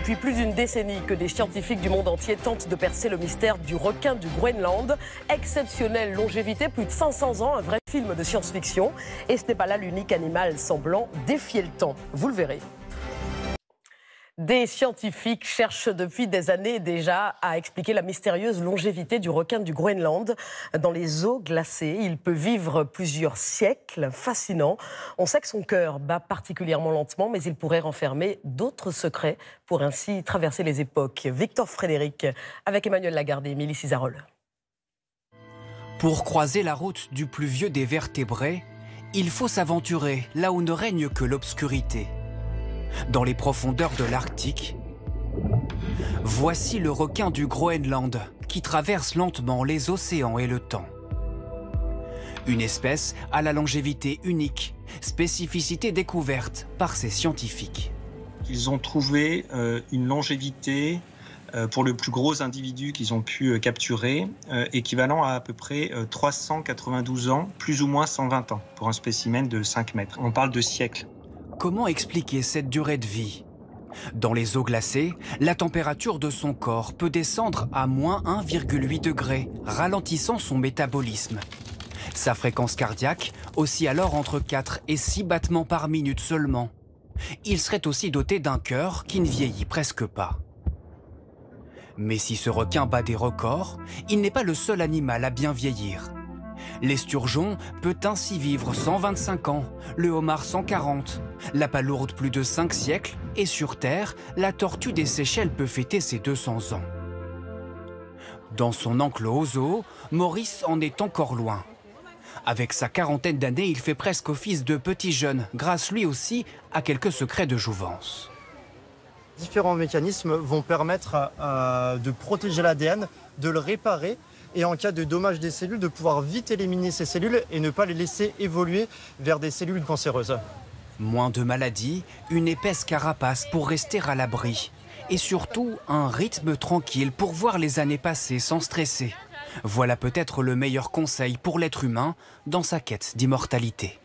Depuis plus d'une décennie que des scientifiques du monde entier tentent de percer le mystère du requin du Groenland. Exceptionnelle longévité, plus de 500 ans, un vrai film de science-fiction. Et ce n'est pas là l'unique animal semblant défier le temps. Vous le verrez. Des scientifiques cherchent depuis des années déjà à expliquer la mystérieuse longévité du requin du Groenland. Dans les eaux glacées, il peut vivre plusieurs siècles. Fascinant. On sait que son cœur bat particulièrement lentement, mais il pourrait renfermer d'autres secrets pour ainsi traverser les époques. Victor Frédéric avec Emmanuel Lagarde et Émilie Cizarol. Pour croiser la route du plus vieux des vertébrés, il faut s'aventurer là où ne règne que l'obscurité. Dans les profondeurs de l'Arctique, voici le requin du Groenland qui traverse lentement les océans et le temps. Une espèce à la longévité unique, spécificité découverte par ces scientifiques. Ils ont trouvé une longévité pour le plus gros individu qu'ils ont pu capturer, équivalent à peu près 392 ans, plus ou moins 120 ans, pour un spécimen de 5 mètres. On parle de siècles. Comment expliquer cette durée de vie? Dans les eaux glacées, la température de son corps peut descendre à moins 1,8 degrés, ralentissant son métabolisme. Sa fréquence cardiaque oscille alors entre 4 et 6 battements par minute seulement. Il serait aussi doté d'un cœur qui ne vieillit presque pas. Mais si ce requin bat des records, il n'est pas le seul animal à bien vieillir. L'esturgeon peut ainsi vivre 125 ans, le homard 140, la palourde plus de 5 siècles et sur Terre, la tortue des Seychelles peut fêter ses 200 ans. Dans son enclos au zoo, Maurice en est encore loin. Avec sa quarantaine d'années, il fait presque office de petit jeune, grâce lui aussi à quelques secrets de jouvence. Différents mécanismes vont permettre de protéger l'ADN, de le réparer et en cas de dommage des cellules, de pouvoir vite éliminer ces cellules et ne pas les laisser évoluer vers des cellules cancéreuses. Moins de maladies, une épaisse carapace pour rester à l'abri. Et surtout, un rythme tranquille pour voir les années passer sans stresser. Voilà peut-être le meilleur conseil pour l'être humain dans sa quête d'immortalité.